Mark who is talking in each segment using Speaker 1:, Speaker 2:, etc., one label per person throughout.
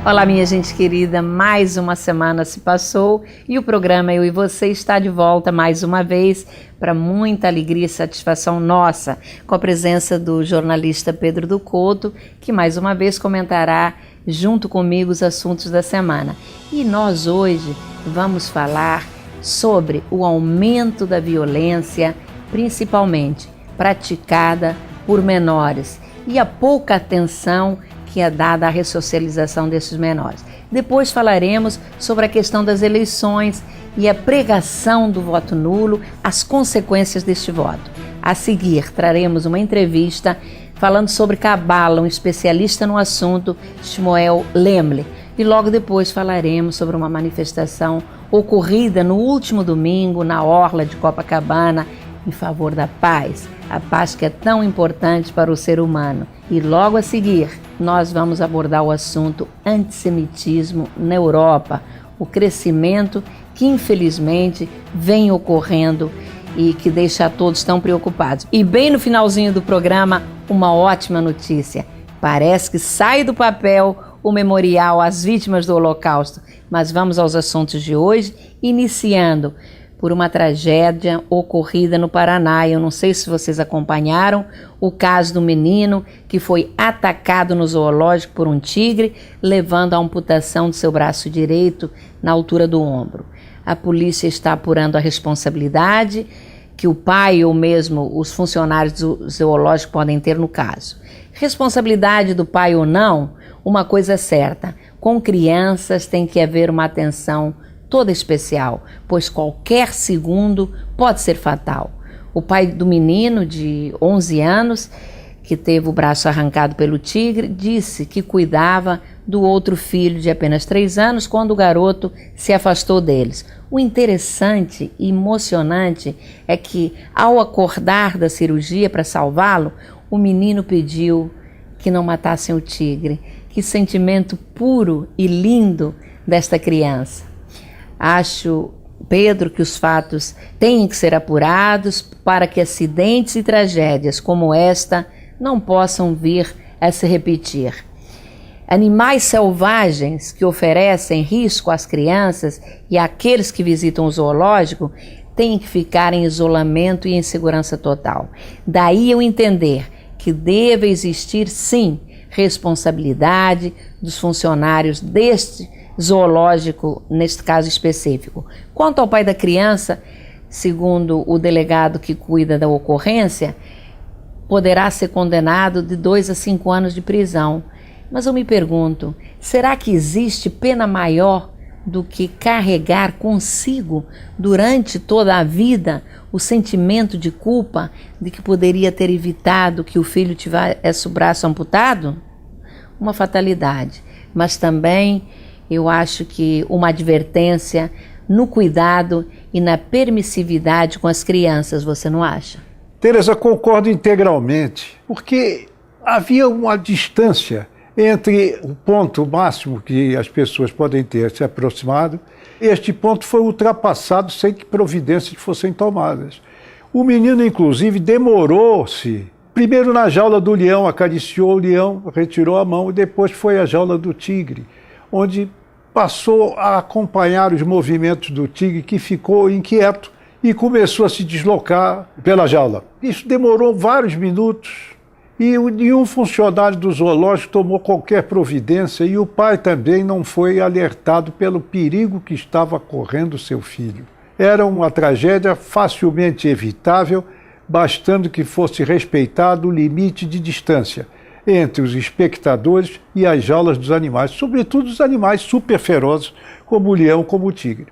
Speaker 1: Olá, minha gente querida, mais uma semana se passou e o programa Eu e Você está de volta mais uma vez para muita alegria e satisfação nossa, com a presença do jornalista Pedro do Couto, que mais uma vez comentará junto comigo os assuntos da semana. E nós hoje vamos falar sobre o aumento da violência, principalmente praticada por menores, e a pouca atenção que é dada à ressocialização desses menores. Depois falaremos sobre a questão das eleições e a pregação do voto nulo, as consequências deste voto. A seguir, traremos uma entrevista falando sobre cabala, um especialista no assunto, Shmuel Lemle. E logo depois falaremos sobre uma manifestação ocorrida no último domingo na orla de Copacabana em favor da paz, a paz que é tão importante para o ser humano. E logo a seguir, nós vamos abordar o assunto antissemitismo na Europa, o crescimento que infelizmente vem ocorrendo e que deixa todos tão preocupados. E bem no finalzinho do programa, uma ótima notícia. Parece que sai do papel o memorial às vítimas do Holocausto. Mas vamos aos assuntos de hoje, iniciando por uma tragédia ocorrida no Paraná. Eu não sei se vocês acompanharam o caso do menino que foi atacado no zoológico por um tigre, levando à amputação do seu braço direito na altura do ombro. A polícia está apurando a responsabilidade que o pai ou mesmo os funcionários do zoológico podem ter no caso. Responsabilidade do pai ou não, uma coisa é certa, com crianças tem que haver uma atenção toda especial, pois qualquer segundo pode ser fatal. O pai do menino de 11 anos, que teve o braço arrancado pelo tigre, disse que cuidava do outro filho de apenas 3 anos quando o garoto se afastou deles. O interessante e emocionante é que, ao acordar da cirurgia para salvá-lo, o menino pediu que não matassem o tigre. Que sentimento puro e lindo desta criança. Acho, Pedro, que os fatos têm que ser apurados para que acidentes e tragédias como esta não possam vir a se repetir. Animais selvagens que oferecem risco às crianças e àqueles que visitam o zoológico têm que ficar em isolamento e em segurança total. Daí eu entender que deve existir, sim, responsabilidade dos funcionários deste zoológico, neste caso específico. Quanto ao pai da criança, segundo o delegado que cuida da ocorrência, poderá ser condenado de 2 a 5 anos de prisão. Mas eu me pergunto, será que existe pena maior do que carregar consigo durante toda a vida o sentimento de culpa de que poderia ter evitado que o filho tivesse o braço amputado? Uma fatalidade, mas também eu acho que uma advertência no cuidado e na permissividade com as crianças, você não acha?
Speaker 2: Tereza, concordo integralmente, porque havia uma distância entre o ponto máximo que as pessoas podem ter se aproximado. Este ponto foi ultrapassado sem que providências fossem tomadas. O menino, inclusive, demorou-se. Primeiro na jaula do leão, acariciou o leão, retirou a mão, e depois foi à jaula do tigre, onde passou a acompanhar os movimentos do tigre, que ficou inquieto e começou a se deslocar pela jaula. Isso demorou vários minutos e nenhum funcionário do zoológico tomou qualquer providência e o pai também não foi alertado pelo perigo que estava correndo seu filho. Era uma tragédia facilmente evitável, bastando que fosse respeitado o limite de distância entre os espectadores e as jaulas dos animais, sobretudo os animais super ferozes, como o leão, como o tigre.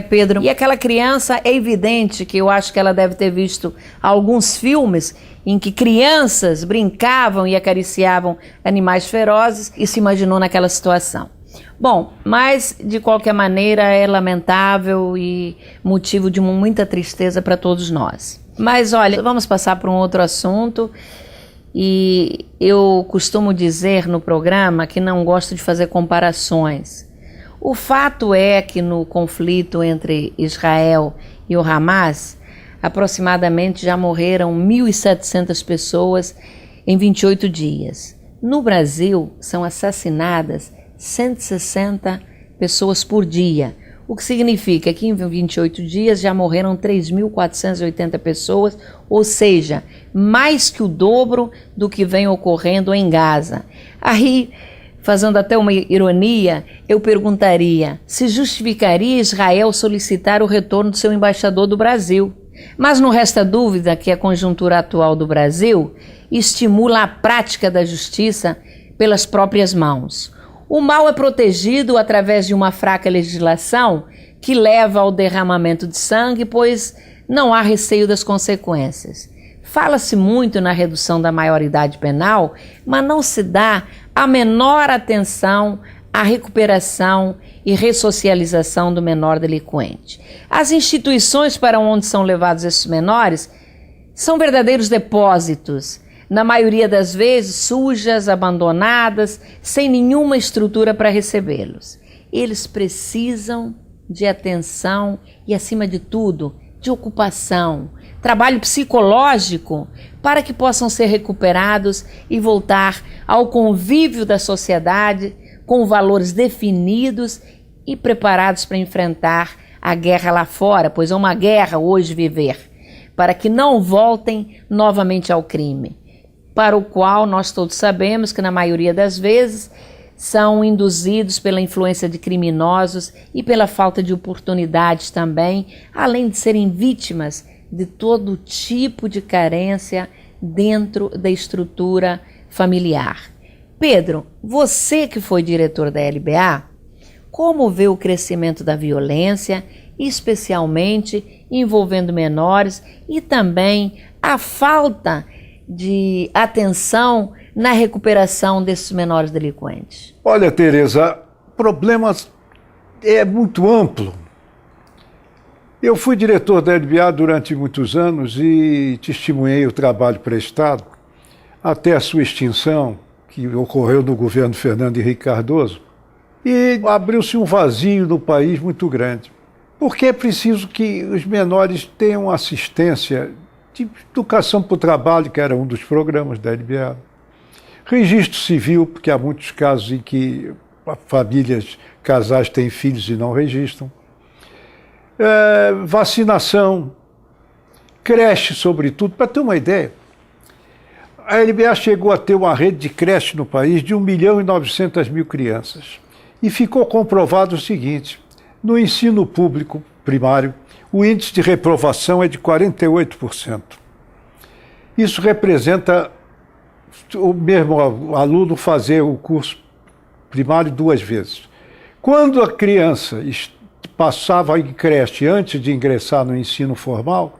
Speaker 1: Pedro, e aquela criança, é evidente que eu acho que ela deve ter visto alguns filmes em que crianças brincavam e acariciavam animais ferozes e se imaginou naquela situação. Bom, mas de qualquer maneira é lamentável e motivo de muita tristeza para todos nós. Mas olha, vamos passar para um outro assunto. E eu costumo dizer no programa que não gosto de fazer comparações. O fato é que no conflito entre Israel e o Hamas, aproximadamente já morreram 1.700 pessoas em 28 dias. No Brasil, são assassinadas 160 pessoas por dia, o que significa que em 28 dias já morreram 3.480 pessoas, ou seja, mais que o dobro do que vem ocorrendo em Gaza. Aí, fazendo até uma ironia, eu perguntaria se justificaria Israel solicitar o retorno do seu embaixador do Brasil. Mas não resta dúvida que a conjuntura atual do Brasil estimula a prática da justiça pelas próprias mãos. O mal é protegido através de uma fraca legislação que leva ao derramamento de sangue, pois não há receio das consequências. Fala-se muito na redução da maioridade penal, mas não se dá a menor atenção à recuperação e ressocialização do menor delinquente. As instituições para onde são levados esses menores são verdadeiros depósitos, na maioria das vezes sujas, abandonadas, sem nenhuma estrutura para recebê-los. Eles precisam de atenção e, acima de tudo, de ocupação, trabalho psicológico, para que possam ser recuperados e voltar ao convívio da sociedade com valores definidos e preparados para enfrentar a guerra lá fora, pois é uma guerra hoje viver, para que não voltem novamente ao crime, para o qual nós todos sabemos que na maioria das vezes são induzidos pela influência de criminosos e pela falta de oportunidades também, além de serem vítimas de todo tipo de carência dentro da estrutura familiar. Pedro, você que foi diretor da LBA, como vê o crescimento da violência, especialmente envolvendo menores, e também a falta de atenção na recuperação desses menores delinquentes?
Speaker 2: Olha, Tereza, o problema é muito amplo. Eu fui diretor da LBA durante muitos anos e testemunhei o trabalho prestado até a sua extinção, que ocorreu no governo Fernando Henrique Cardoso, e abriu-se um vazio no país muito grande, porque é preciso que os menores tenham assistência de educação para o trabalho, que era um dos programas da LBA, registro civil, porque há muitos casos em que famílias, casais têm filhos e não registram, vacinação, creche, sobretudo. Para ter uma ideia, a LBA chegou a ter uma rede de creche no país de 1.900.000 crianças. E ficou comprovado o seguinte: no ensino público primário, o índice de reprovação é de 48%. Isso representa o mesmo aluno fazer o curso primário 2 vezes. Quando a criança passava em creche antes de ingressar no ensino formal,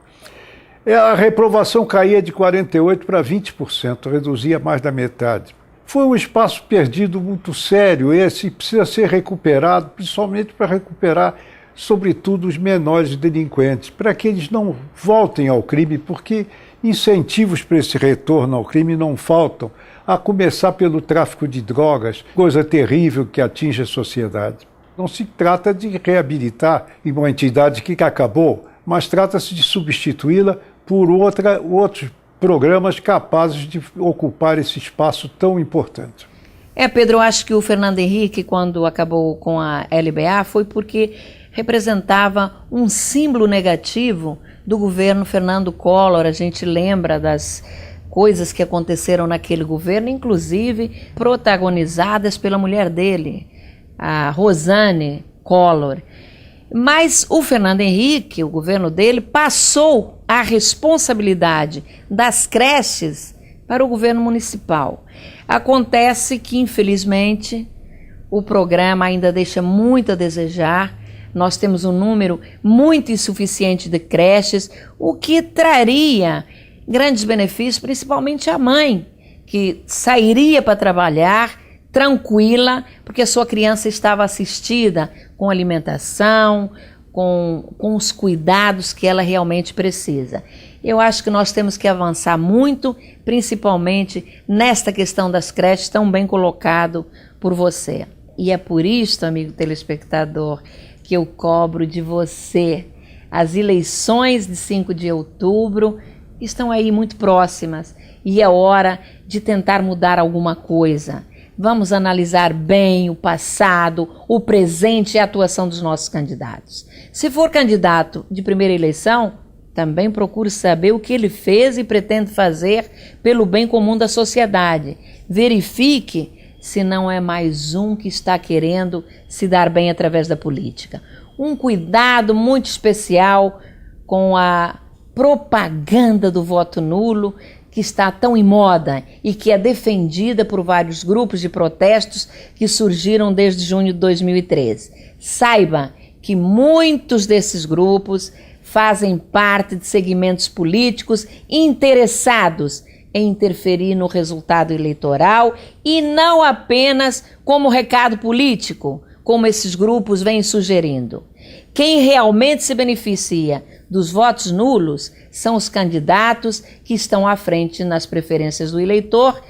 Speaker 2: a reprovação caía de 48% para 20%, reduzia mais da metade. Foi um espaço perdido muito sério, esse precisa ser recuperado, principalmente para recuperar, sobretudo, os menores delinquentes, para que eles não voltem ao crime, porque incentivos para esse retorno ao crime não faltam, a começar pelo tráfico de drogas, coisa terrível que atinge a sociedade. Não se trata de reabilitar uma entidade que acabou, mas trata-se de substituí-la por outros programas capazes de ocupar esse espaço tão importante.
Speaker 1: Pedro, eu acho que o Fernando Henrique, quando acabou com a LBA, foi porque representava um símbolo negativo do governo Fernando Collor. A gente lembra das coisas que aconteceram naquele governo, inclusive protagonizadas pela mulher dele, a Rosane Collor. Mas o Fernando Henrique, o governo dele, passou a responsabilidade das creches para o governo municipal. Acontece que, infelizmente, o programa ainda deixa muito a desejar. Nós temos um número muito insuficiente de creches, o que traria grandes benefícios, principalmente à mãe, que sairia para trabalhar tranquila, porque a sua criança estava assistida com alimentação, com os cuidados que ela realmente precisa. Eu acho que nós temos que avançar muito, principalmente nesta questão das creches, tão bem colocado por você. E é por isso, amigo telespectador, que eu cobro de você. As eleições de 5 de outubro estão aí muito próximas e é hora de tentar mudar alguma coisa. vamos analisar bem o passado, o presente e a atuação dos nossos candidatos. Se for candidato de primeira eleição, também procure saber o que ele fez e pretende fazer pelo bem comum da sociedade. Verifique se não é mais um que está querendo se dar bem através da política. Um cuidado muito especial com a propaganda do voto nulo, que está tão em moda e que é defendida por vários grupos de protestos que surgiram desde junho de 2013. Saiba que muitos desses grupos fazem parte de segmentos políticos interessados em interferir no resultado eleitoral e não apenas como recado político, como esses grupos vêm sugerindo. Quem realmente se beneficia dos votos nulos são os candidatos que estão à frente nas preferências do eleitor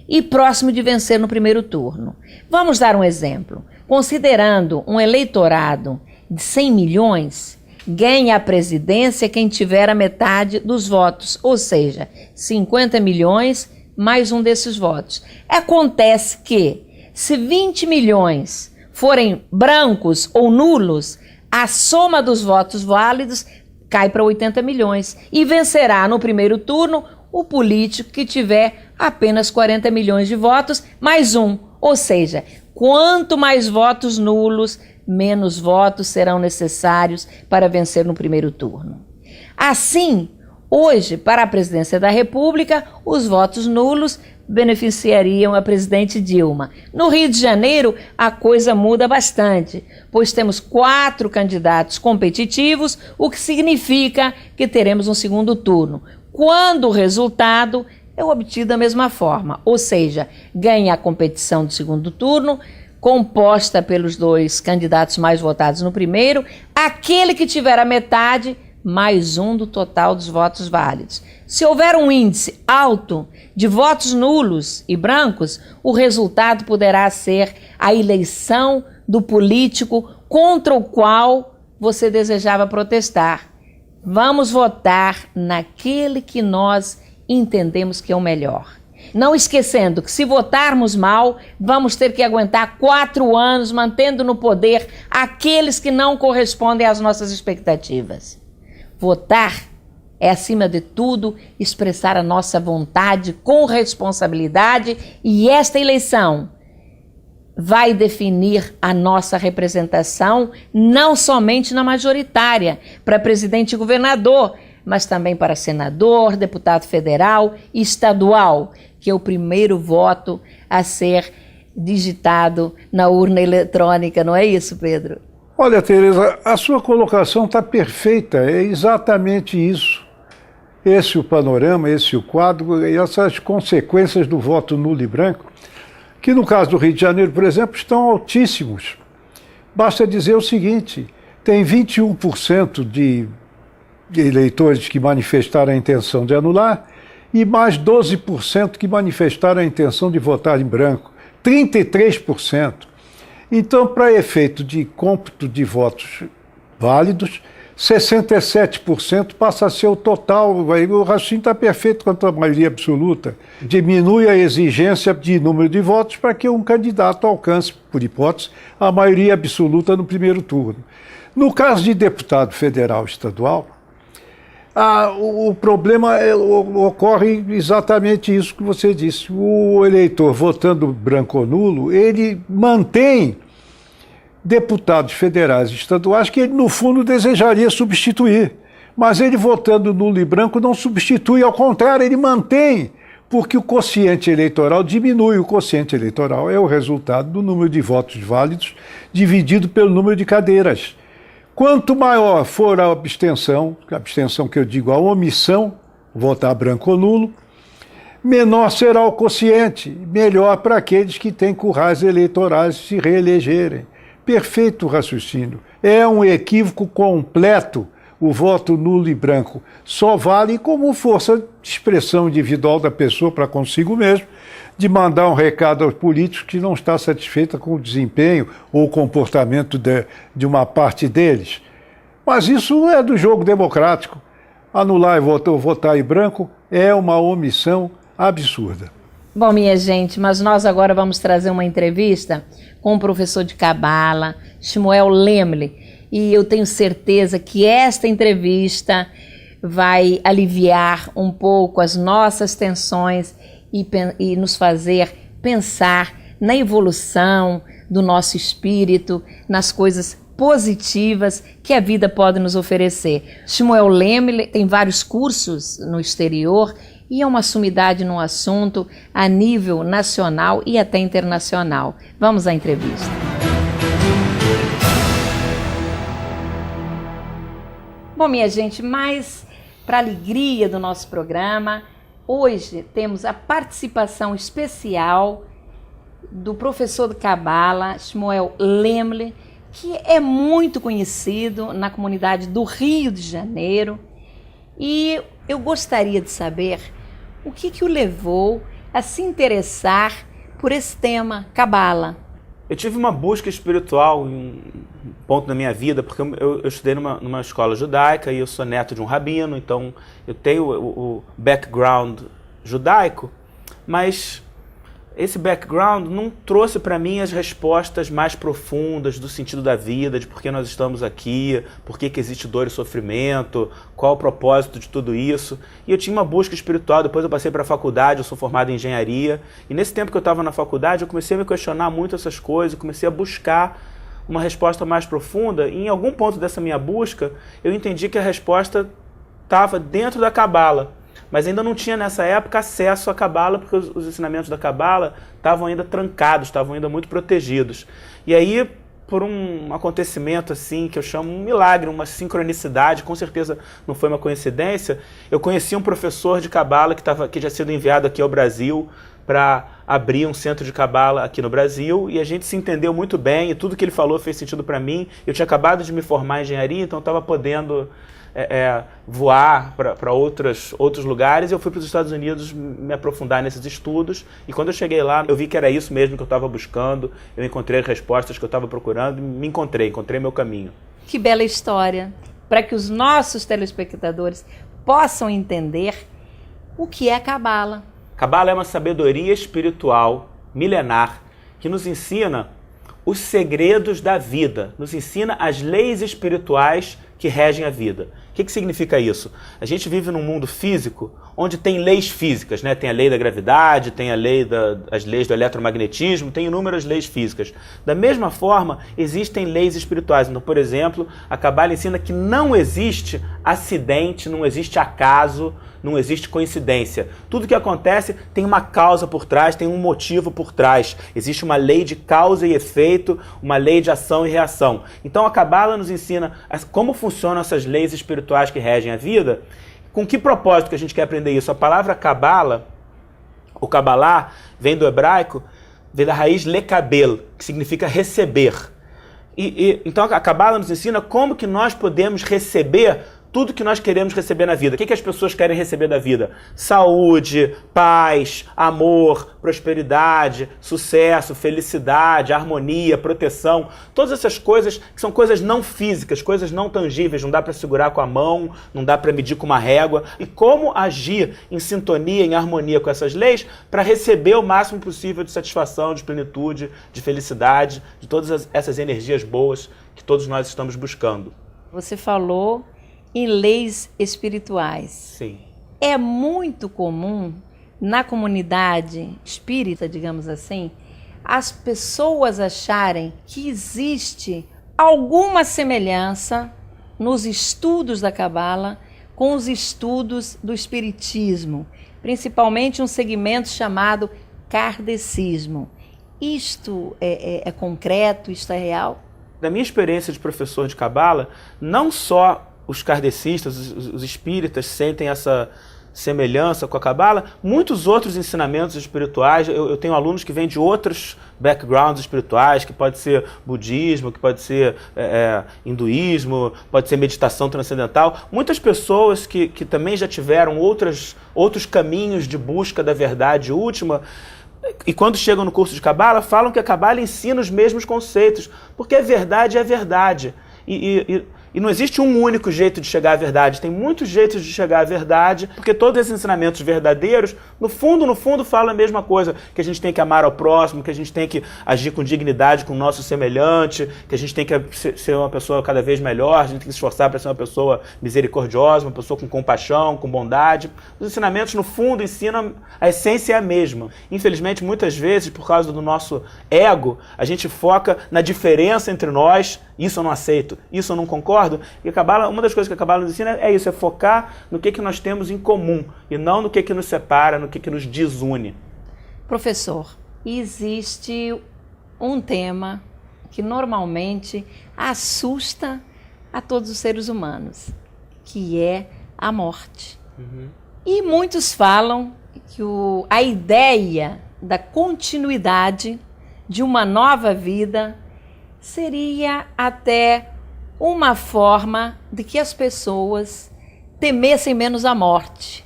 Speaker 1: e próximo de vencer no primeiro turno. Vamos dar um exemplo. Considerando um eleitorado de 100 milhões, ganha a presidência quem tiver a metade dos votos, ou seja, 50 milhões mais um desses votos. Acontece que, se 20 milhões forem brancos ou nulos, a soma dos votos válidos cai para 80 milhões e vencerá no primeiro turno o político que tiver apenas 40 milhões de votos mais um. Ou seja, quanto mais votos nulos, menos votos serão necessários para vencer no primeiro turno. Assim, hoje, para a presidência da República, os votos nulos beneficiariam a presidente Dilma. No Rio de Janeiro, a coisa muda bastante, pois temos 4 candidatos competitivos, o que significa que teremos um segundo turno, quando o resultado é obtido da mesma forma, ou seja, ganha a competição do segundo turno, composta pelos 2 candidatos mais votados no primeiro, aquele que tiver a metade, mais um do total dos votos válidos. Se houver um índice alto de votos nulos e brancos, o resultado poderá ser a eleição do político contra o qual você desejava protestar. Vamos votar naquele que nós entendemos que é o melhor. Não esquecendo que, se votarmos mal, vamos ter que aguentar 4 anos mantendo no poder aqueles que não correspondem às nossas expectativas. Votar é, acima de tudo, expressar a nossa vontade com responsabilidade, e esta eleição vai definir a nossa representação não somente na majoritária, para presidente e governador, mas também para senador, deputado federal e estadual, que é o primeiro voto a ser digitado na urna eletrônica, não é isso, Pedro?
Speaker 2: Olha, Tereza, a sua colocação está perfeita, é exatamente isso. Esse é o panorama, esse é o quadro, e essas consequências do voto nulo e branco, que no caso do Rio de Janeiro, por exemplo, estão altíssimos. Basta dizer o seguinte, tem 21% de eleitores que manifestaram a intenção de anular e mais 12% que manifestaram a intenção de votar em branco, 33%. Então, para efeito de cômputo de votos válidos, 67% passa a ser o total. O raciocínio está perfeito quanto à maioria absoluta. Diminui a exigência de número de votos para que um candidato alcance, por hipótese, a maioria absoluta no primeiro turno. No caso de deputado federal estadual, o problema ocorre exatamente isso que você disse. O eleitor votando branco ou nulo, ele mantém deputados federais e estaduais que ele, no fundo, desejaria substituir. Mas ele, votando nulo e branco, não substitui, ao contrário, ele mantém, porque o quociente eleitoral diminui. O quociente eleitoral é o resultado do número de votos válidos dividido pelo número de cadeiras. Quanto maior for a abstenção que eu digo a omissão, votar branco ou nulo, menor será o quociente, melhor para aqueles que têm currais eleitorais se reelegerem. Perfeito raciocínio. É um equívoco completo o voto nulo e branco. Só vale como força de expressão individual da pessoa para consigo mesmo, de mandar um recado aos políticos que não está satisfeita com o desempenho ou o comportamento de uma parte deles. Mas isso é do jogo democrático. Anular e votar em branco é uma omissão absurda.
Speaker 1: Bom, minha gente, mas nós agora vamos trazer uma entrevista com o professor de Cabala, Shmuel Lemle, e eu tenho certeza que esta entrevista vai aliviar um pouco as nossas tensões e nos fazer pensar na evolução do nosso espírito, nas coisas positivas que a vida pode nos oferecer. Shmuel Lemle tem vários cursos no exterior e é uma sumidade no assunto a nível nacional e até internacional. Vamos à entrevista. Bom, minha gente, mas para a alegria do nosso programa, hoje temos a participação especial do professor de Cabala, Shmuel Lemle, que é muito conhecido na comunidade do Rio de Janeiro. E eu gostaria de saber o que o levou a se interessar por esse tema, Cabala.
Speaker 3: Eu tive uma busca espiritual em um ponto da minha vida, porque eu estudei numa escola judaica e eu sou neto de um rabino, então eu tenho o background judaico, mas esse background não trouxe para mim as respostas mais profundas do sentido da vida, de por que nós estamos aqui, por que existe dor e sofrimento, qual o propósito de tudo isso. E eu tinha uma busca espiritual, depois eu passei para a faculdade, eu sou formado em engenharia, e nesse tempo que eu estava na faculdade eu comecei a me questionar muito essas coisas, comecei a buscar uma resposta mais profunda, e em algum ponto dessa minha busca eu entendi que a resposta estava dentro da Cabala. Mas ainda não tinha nessa época acesso à Cabala, porque os ensinamentos da Cabala estavam ainda trancados, estavam ainda muito protegidos. E aí, por um acontecimento assim, que eu chamo um milagre, uma sincronicidade, com certeza não foi uma coincidência, eu conheci um professor de Cabala que tinha sido enviado aqui ao Brasil para abrir um centro de Cabala aqui no Brasil, e a gente se entendeu muito bem, e tudo que ele falou fez sentido para mim. Eu tinha acabado de me formar em engenharia, então eu estava podendo voar para outros lugares, e eu fui para os Estados Unidos me aprofundar nesses estudos, e quando eu cheguei lá, eu vi que era isso mesmo que eu estava buscando, eu encontrei as respostas que eu estava procurando, me encontrei meu caminho.
Speaker 1: Que bela história, para que os nossos telespectadores possam entender o que é Cabala.
Speaker 3: Cabala é uma sabedoria espiritual milenar que nos ensina os segredos da vida, nos ensina as leis espirituais que regem a vida. O que significa isso? A gente vive num mundo físico onde tem leis físicas, né? Tem a lei da gravidade, tem as leis do eletromagnetismo, tem inúmeras leis físicas. Da mesma forma, existem leis espirituais. Então, por exemplo, a Cabala ensina que não existe acidente, não existe acaso, não existe coincidência. Tudo que acontece tem uma causa por trás, tem um motivo por trás. Existe uma lei de causa e efeito, uma lei de ação e reação. Então a Cabala nos ensina como funcionam essas leis espirituais que regem a vida. Com que propósito que a gente quer aprender isso? A palavra Cabala, o Kabbalah, vem do hebraico, vem da raiz lekabel, que significa receber. Então a Cabala nos ensina como que nós podemos receber tudo que nós queremos receber na vida. O que as pessoas querem receber da vida? Saúde, paz, amor, prosperidade, sucesso, felicidade, harmonia, proteção. Todas essas coisas que são coisas não físicas, coisas não tangíveis, não dá para segurar com a mão, não dá para medir com uma régua. E como agir em sintonia, em harmonia com essas leis para receber o máximo possível de satisfação, de plenitude, de felicidade, de todas essas energias boas que todos nós estamos buscando.
Speaker 1: Você falou em leis espirituais.
Speaker 3: Sim.
Speaker 1: É muito comum na comunidade espírita, digamos assim, as pessoas acharem que existe alguma semelhança nos estudos da Cabala com os estudos do espiritismo, principalmente um segmento chamado kardecismo. Isto é concreto, isto é real?
Speaker 3: Da minha experiência de professor de Cabala, não só os kardecistas, os espíritas sentem essa semelhança com a Cabala, muitos outros ensinamentos espirituais. Eu tenho alunos que vêm de outros backgrounds espirituais, que pode ser budismo, que pode ser hinduísmo, pode ser meditação transcendental. Muitas pessoas que também já tiveram outros caminhos de busca da verdade última, e quando chegam no curso de Cabala, falam que a Cabala ensina os mesmos conceitos, porque a verdade é a verdade. E não existe um único jeito de chegar à verdade, tem muitos jeitos de chegar à verdade, porque todos esses ensinamentos verdadeiros, no fundo, falam a mesma coisa, que a gente tem que amar ao próximo, que a gente tem que agir com dignidade com o nosso semelhante, que a gente tem que ser uma pessoa cada vez melhor, a gente tem que se esforçar para ser uma pessoa misericordiosa, uma pessoa com compaixão, com bondade. Os ensinamentos, no fundo, ensinam, a essência é a mesma. Infelizmente, muitas vezes, por causa do nosso ego, a gente foca na diferença entre nós. Isso eu não aceito, isso eu não concordo. E a Cabala, uma das coisas que a Cabala nos ensina é isso, é focar no que nós temos em comum e não no que nos separa, no que nos desune.
Speaker 1: Professor, existe um tema que normalmente assusta a todos os seres humanos, que é a morte. E muitos falam que a ideia da continuidade de uma nova vida seria até uma forma de que as pessoas temessem menos a morte.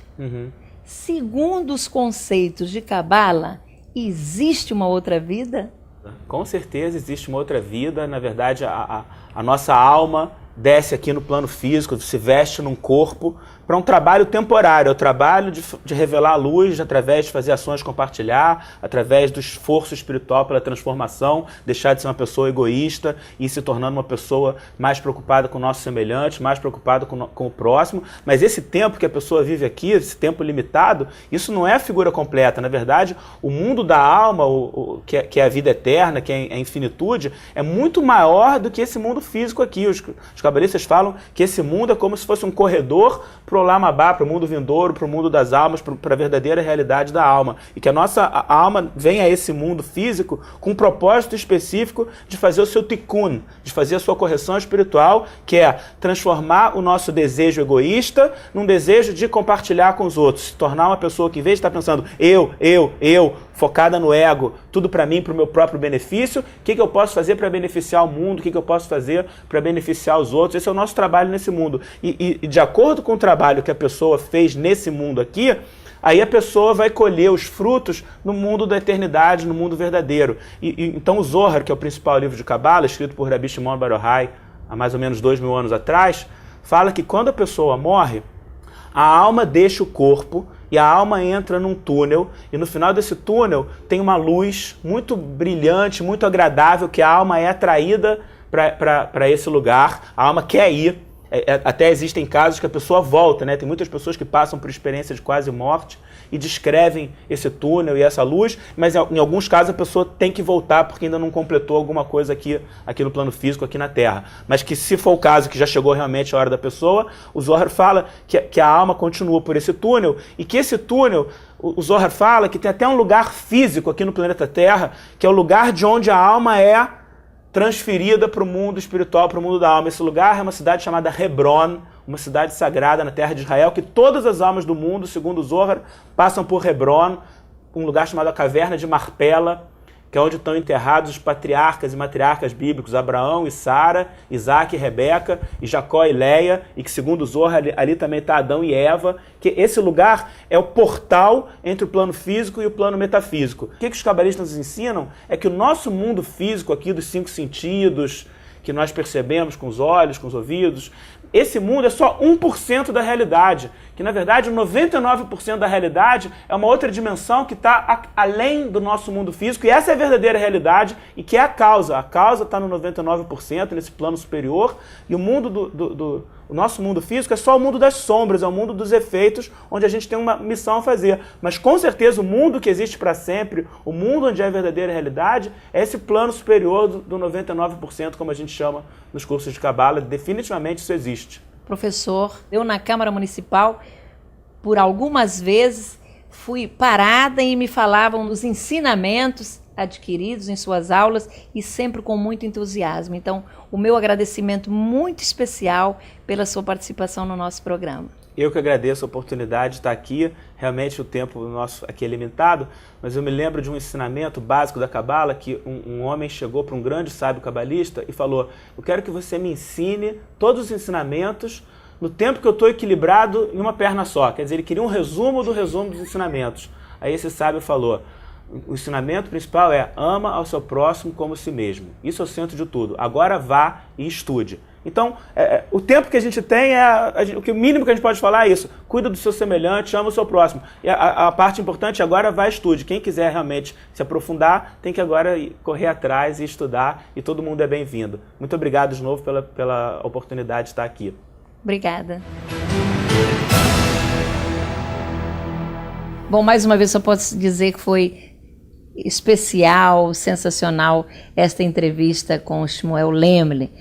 Speaker 1: Segundo os conceitos de Cabala, existe uma outra vida?
Speaker 3: Com certeza existe uma outra vida. Na verdade, a nossa alma desce aqui no plano físico, se veste num corpo para um trabalho temporário, é o trabalho de revelar a luz através de fazer ações compartilhar, através do esforço espiritual pela transformação, deixar de ser uma pessoa egoísta e se tornando uma pessoa mais preocupada com o nosso semelhante, mais preocupada com o próximo. Mas esse tempo que a pessoa vive aqui, esse tempo limitado, isso não é a figura completa. Na verdade, o mundo da alma, que é a vida eterna, que é a infinitude, é muito maior do que esse mundo físico aqui. Os cabalistas falam que esse mundo é como se fosse um corredor para o Olamabá, para o mundo vindouro, para o mundo das almas, para a verdadeira realidade da alma. E que a nossa alma vem a esse mundo físico com um propósito específico de fazer o seu tikkun, de fazer a sua correção espiritual, que é transformar o nosso desejo egoísta num desejo de compartilhar com os outros, se tornar uma pessoa que, em vez de estar pensando eu, focada no ego, tudo para mim, para o meu próprio benefício, o que eu posso fazer para beneficiar o mundo, o que eu posso fazer para beneficiar os outros. Esse é o nosso trabalho nesse mundo. E de acordo com o trabalho que a pessoa fez nesse mundo aqui, aí a pessoa vai colher os frutos no mundo da eternidade, no mundo verdadeiro. Então o Zohar, que é o principal livro de Cabala, escrito por Rabbi Shimon Bar Yochai há mais ou menos 2000 anos atrás, fala que quando a pessoa morre, a alma deixa o corpo e a alma entra num túnel, e no final desse túnel tem uma luz muito brilhante, muito agradável, que a alma é atraída para esse lugar, a alma quer ir. Até existem casos que a pessoa volta, né? Tem muitas pessoas que passam por experiência de quase morte e descrevem esse túnel e essa luz, mas em alguns casos a pessoa tem que voltar porque ainda não completou alguma coisa aqui no plano físico, aqui na Terra. Mas que se for o caso, que já chegou realmente a hora da pessoa, o Zohar fala que a alma continua por esse túnel e que esse túnel, o Zohar fala que tem até um lugar físico aqui no planeta Terra, que é o lugar de onde a alma é transferida para o mundo espiritual, para o mundo da alma. Esse lugar é uma cidade chamada Hebron, uma cidade sagrada na terra de Israel, que todas as almas do mundo, segundo o Zohar, passam por Hebron, um lugar chamado a Caverna de Marpela, que é onde estão enterrados os patriarcas e matriarcas bíblicos, Abraão e Sara, Isaac e Rebeca, e Jacó e Leia, e que segundo o Zohar ali também está Adão e Eva, que esse lugar é o portal entre o plano físico e o plano metafísico. O que os cabalistas nos ensinam é que o nosso mundo físico aqui dos 5 sentidos, que nós percebemos com os olhos, com os ouvidos, esse mundo é só 1% da realidade, que na verdade 99% da realidade é uma outra dimensão que está além do nosso mundo físico, e essa é a verdadeira realidade e que é a causa. A causa está no 99%, nesse plano superior, e o mundo o nosso mundo físico é só o mundo das sombras, é o mundo dos efeitos, onde a gente tem uma missão a fazer. Mas com certeza o mundo que existe para sempre, o mundo onde é a verdadeira realidade, é esse plano superior do 99%, como a gente chama nos cursos de Cabala. Definitivamente isso existe.
Speaker 1: Professor, eu na Câmara Municipal, por algumas vezes, fui parada e me falavam dos ensinamentos adquiridos em suas aulas e sempre com muito entusiasmo. Então, o meu agradecimento muito especial pela sua participação no nosso programa.
Speaker 3: Eu que agradeço a oportunidade de estar aqui. Realmente o tempo nosso aqui é limitado, mas eu me lembro de um ensinamento básico da Cabala, que um homem chegou para um grande sábio cabalista e falou: eu quero que você me ensine todos os ensinamentos no tempo que eu estou equilibrado em uma perna só. Quer dizer, ele queria um resumo do resumo dos ensinamentos. Aí esse sábio falou: o ensinamento principal é: ama ao seu próximo como si mesmo. Isso é o centro de tudo. Agora vá e estude. Então, o tempo que a gente tem, o mínimo que a gente pode falar é isso. Cuida do seu semelhante, ama o seu próximo. E a parte importante agora, vai estude. Quem quiser realmente se aprofundar, tem que agora correr atrás e estudar, e todo mundo é bem-vindo. Muito obrigado de novo pela oportunidade de estar aqui.
Speaker 1: Obrigada. Bom, mais uma vez só posso dizer que foi especial, sensacional esta entrevista com o Shmuel Lemle,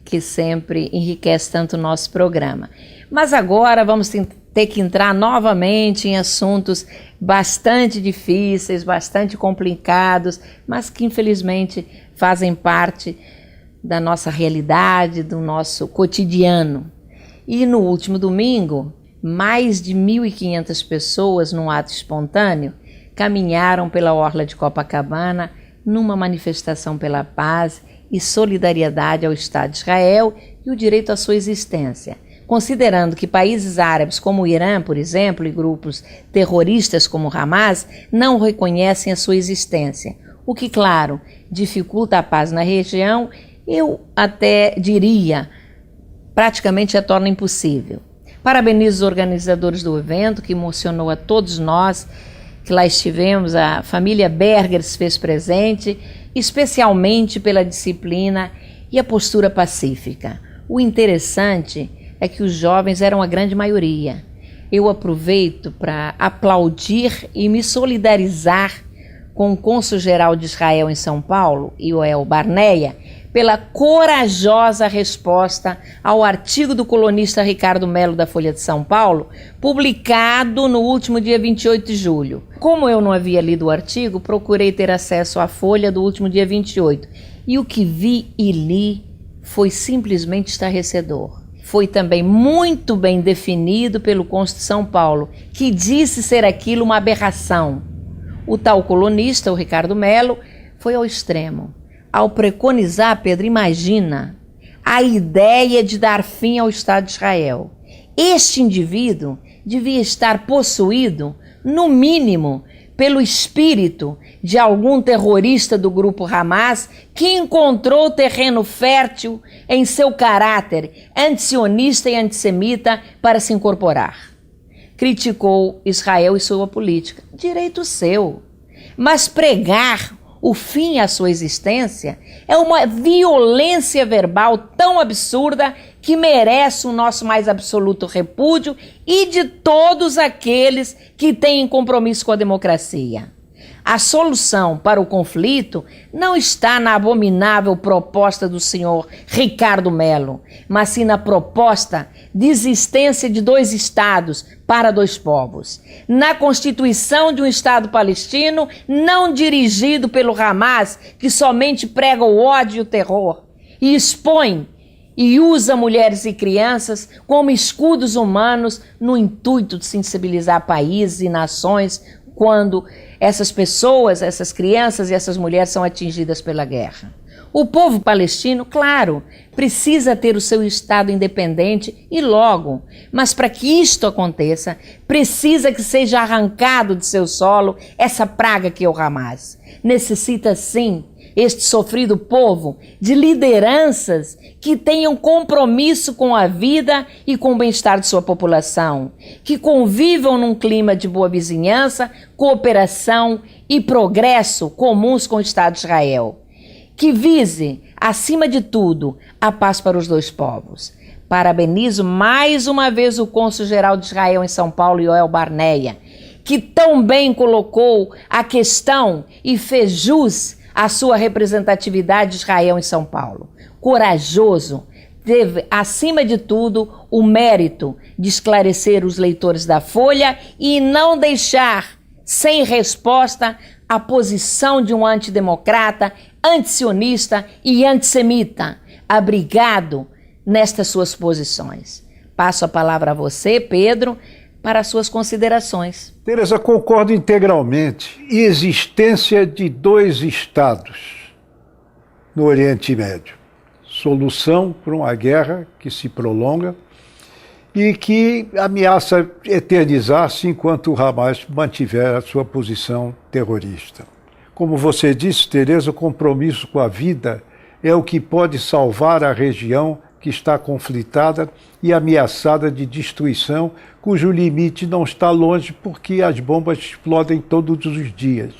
Speaker 1: que sempre enriquece tanto o nosso programa. Mas agora vamos ter que entrar novamente em assuntos bastante difíceis, bastante complicados, mas que infelizmente fazem parte da nossa realidade, do nosso cotidiano. E no último domingo, mais de 1.500 pessoas, num ato espontâneo, caminharam pela orla de Copacabana numa manifestação pela paz e solidariedade ao Estado de Israel e o direito à sua existência, considerando que países árabes como o Irã, por exemplo, e grupos terroristas como o Hamas não reconhecem a sua existência, o que, claro, dificulta a paz na região, eu até diria, praticamente a torna impossível. Parabenizo os organizadores do evento, que emocionou a todos nós, que lá estivemos, a família Berger se fez presente, especialmente pela disciplina e a postura pacífica. O interessante é que os jovens eram a grande maioria. Eu aproveito para aplaudir e me solidarizar com o cônsul-geral de Israel em São Paulo, Yoel Barneia, pela corajosa resposta ao artigo do colunista Ricardo Melo da Folha de São Paulo, publicado no último dia 28 de julho. Como eu não havia lido o artigo, procurei ter acesso à Folha do último dia 28, e o que vi e li foi simplesmente estarrecedor. Foi também muito bem definido pelo cônsul de São Paulo, que disse ser aquilo uma aberração. O tal colunista, o Ricardo Melo, foi ao extremo. Ao preconizar, Pedro, imagina, a ideia de dar fim ao Estado de Israel. Este indivíduo devia estar possuído, no mínimo, pelo espírito de algum terrorista do grupo Hamas que encontrou terreno fértil em seu caráter antisionista e antissemita para se incorporar. Criticou Israel e sua política. Direito seu. Mas pregar o fim à sua existência é uma violência verbal tão absurda que merece o nosso mais absoluto repúdio e de todos aqueles que têm compromisso com a democracia. A solução para o conflito não está na abominável proposta do senhor Ricardo Melo, mas sim na proposta de existência de 2 estados para 2 povos, na constituição de um Estado palestino não dirigido pelo Hamas, que somente prega o ódio e o terror, e expõe e usa mulheres e crianças como escudos humanos no intuito de sensibilizar países e nações quando essas pessoas, essas crianças e essas mulheres são atingidas pela guerra. O povo palestino, claro, precisa ter o seu Estado independente e logo, mas para que isto aconteça, precisa que seja arrancado de seu solo essa praga que é o Hamas. Necessita, sim, este sofrido povo de lideranças que tenham compromisso com a vida e com o bem-estar de sua população, que convivam num clima de boa vizinhança, cooperação e progresso comuns com o Estado de Israel, que vise, acima de tudo, a paz para os 2 povos. Parabenizo mais uma vez o cônsul-geral de Israel em São Paulo, Yoel Barneia, que tão bem colocou a questão e fez jus à sua representatividade de Israel em São Paulo. Corajoso, teve, acima de tudo, o mérito de esclarecer os leitores da Folha e não deixar sem resposta a posição de um antidemocrata, antisionista e antissemita, abrigado nestas suas posições. Passo a palavra a você, Pedro, para as suas considerações.
Speaker 2: Tereza, concordo integralmente. Existência de 2 estados no Oriente Médio. Solução para uma guerra que se prolonga e que ameaça eternizar-se enquanto o Hamas mantiver a sua posição terrorista. Como você disse, Tereza, o compromisso com a vida é o que pode salvar a região que está conflitada e ameaçada de destruição, cujo limite não está longe porque as bombas explodem todos os dias.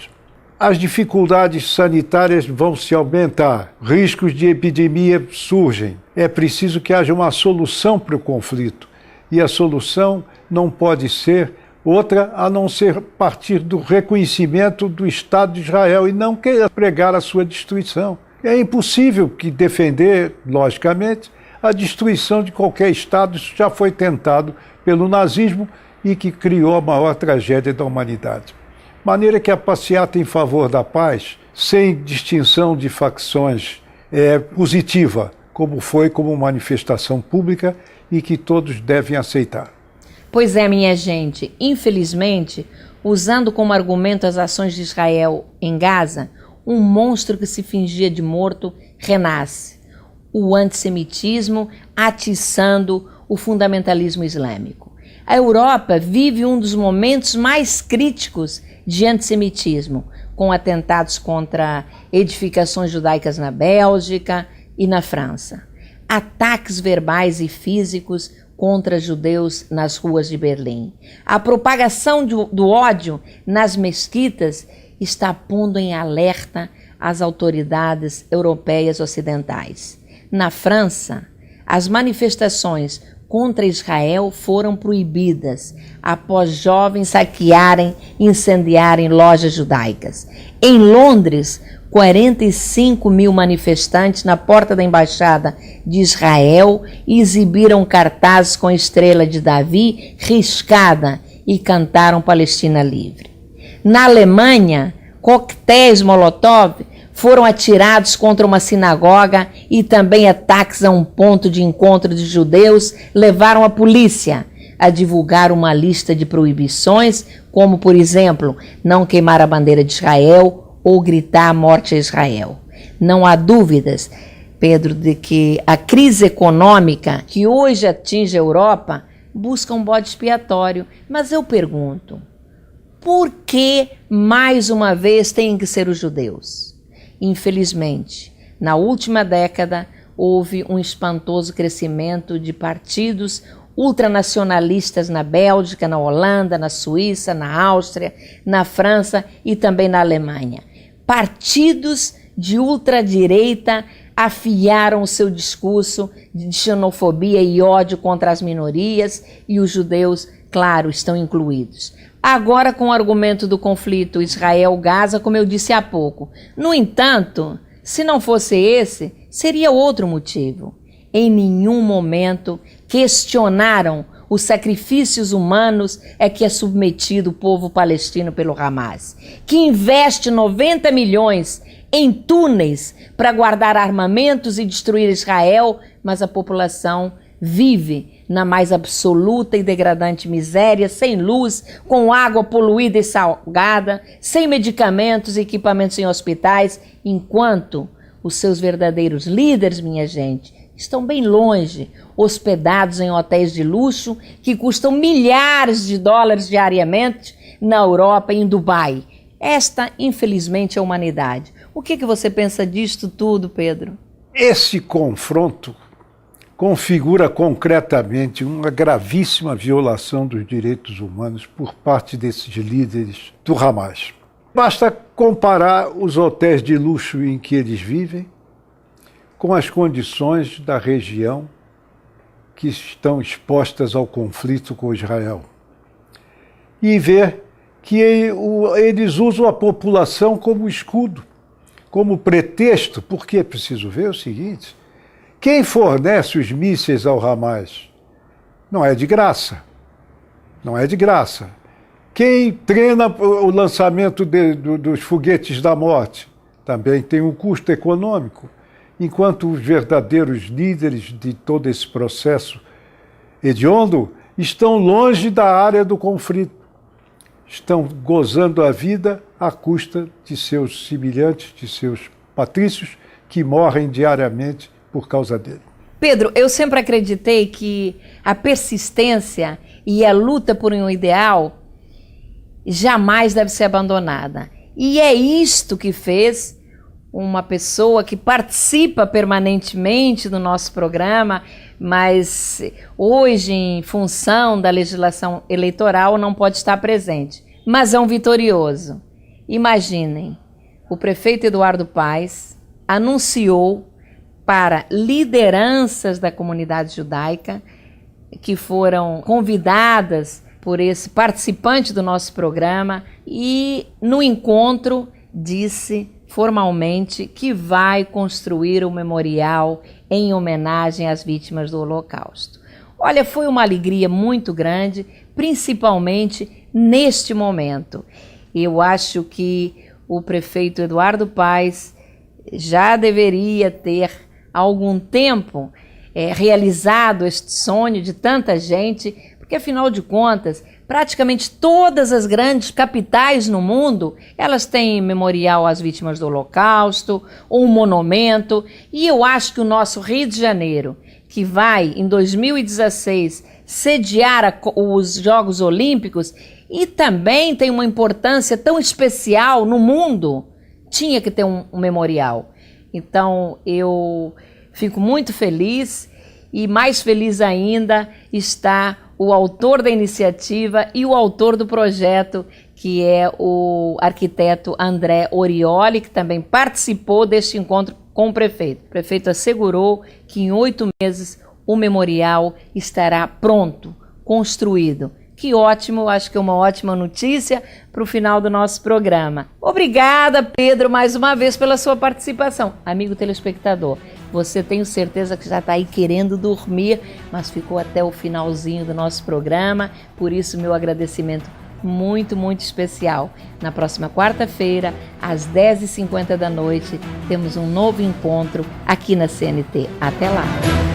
Speaker 2: As dificuldades sanitárias vão se aumentar, riscos de epidemia surgem. É preciso que haja uma solução para o conflito. E a solução não pode ser outra a não ser partir do reconhecimento do Estado de Israel e não querer pregar a sua destruição. É impossível que defender, logicamente, a destruição de qualquer Estado. Isso já foi tentado pelo nazismo e que criou a maior tragédia da humanidade. De maneira que a passeata em favor da paz, sem distinção de facções, é positiva, como foi como manifestação pública e que todos devem aceitar.
Speaker 1: Pois é, minha gente, infelizmente, usando como argumento as ações de Israel em Gaza, um monstro que se fingia de morto renasce. O antissemitismo atiçando o fundamentalismo islâmico. A Europa vive um dos momentos mais críticos de antissemitismo, com atentados contra edificações judaicas na Bélgica e na França. Ataques verbais e físicos contra judeus nas ruas de Berlim. A propagação do ódio nas mesquitas está pondo em alerta as autoridades europeias ocidentais. Na França, as manifestações contra Israel foram proibidas após jovens saquearem e incendiarem lojas judaicas. Em Londres, 45 mil manifestantes na porta da embaixada de Israel exibiram cartazes com a estrela de Davi riscada e cantaram Palestina livre. Na Alemanha, coquetéis Molotov foram atirados contra uma sinagoga e também ataques a um ponto de encontro de judeus levaram a polícia a divulgar uma lista de proibições, como, por exemplo, não queimar a bandeira de Israel ou gritar morte a Israel. Não há dúvidas, Pedro, de que a crise econômica que hoje atinge a Europa busca um bode expiatório. Mas eu pergunto, por que mais uma vez têm que ser os judeus? Infelizmente, na última década, houve um espantoso crescimento de partidos ultranacionalistas na Bélgica, na Holanda, na Suíça, na Áustria, na França e também na Alemanha. Partidos de ultradireita afiaram o seu discurso de xenofobia e ódio contra as minorias e os judeus, claro, estão incluídos. Agora com o argumento do conflito Israel-Gaza, como eu disse há pouco. No entanto, se não fosse esse, seria outro motivo. Em nenhum momento questionaram os sacrifícios humanos a que é submetido o povo palestino pelo Hamas, que investe 90 milhões em túneis para guardar armamentos e destruir Israel, mas a população vive na mais absoluta e degradante miséria, sem luz, com água poluída e salgada, sem medicamentos e equipamentos em hospitais, enquanto os seus verdadeiros líderes, minha gente, estão bem longe, hospedados em hotéis de luxo que custam milhares de dólares diariamente na Europa e em Dubai. Esta, infelizmente, é a humanidade. O que você pensa disto tudo, Pedro?
Speaker 2: Esse confronto configura concretamente uma gravíssima violação dos direitos humanos por parte desses líderes do Hamas. Basta comparar os hotéis de luxo em que eles vivem com as condições da região que estão expostas ao conflito com Israel e ver que eles usam a população como escudo, como pretexto, porque é preciso ver o seguinte: quem fornece os mísseis ao Hamas não é de graça. Não é de graça. Quem treina o lançamento dos foguetes da morte também tem um custo econômico. Enquanto os verdadeiros líderes de todo esse processo hediondo estão longe da área do conflito. Estão gozando a vida à custa de seus semelhantes, de seus patrícios, que morrem diariamente por causa dele.
Speaker 1: Pedro, eu sempre acreditei que a persistência e a luta por um ideal jamais deve ser abandonada. E é isto que fez uma pessoa que participa permanentemente do nosso programa, mas hoje, em função da legislação eleitoral, não pode estar presente. Mas é um vitorioso. Imaginem, o prefeito Eduardo Paes anunciou para lideranças da comunidade judaica que foram convidadas por esse participante do nosso programa e, no encontro, disse formalmente que vai construir um memorial em homenagem às vítimas do Holocausto. Olha, foi uma alegria muito grande, principalmente neste momento. Eu acho que o prefeito Eduardo Paes já deveria ter há algum tempo realizado este sonho de tanta gente, porque afinal de contas, praticamente todas as grandes capitais no mundo, elas têm memorial às vítimas do Holocausto, ou um monumento, e eu acho que o nosso Rio de Janeiro, que vai, em 2016, sediar os Jogos Olímpicos, e também tem uma importância tão especial no mundo, tinha que ter um memorial. Então, eu fico muito feliz, e mais feliz ainda está o autor da iniciativa e o autor do projeto, que é o arquiteto André Orioli, que também participou deste encontro com o prefeito. O prefeito assegurou que em 8 meses o memorial estará pronto, construído. Que ótimo, acho que é uma ótima notícia para o final do nosso programa. Obrigada, Pedro, mais uma vez pela sua participação. Amigo telespectador, você tenho certeza que já está aí querendo dormir, mas ficou até o finalzinho do nosso programa, por isso meu agradecimento muito, muito especial. Na próxima quarta-feira, às 10h50 da noite, temos um novo encontro aqui na CNT. Até lá!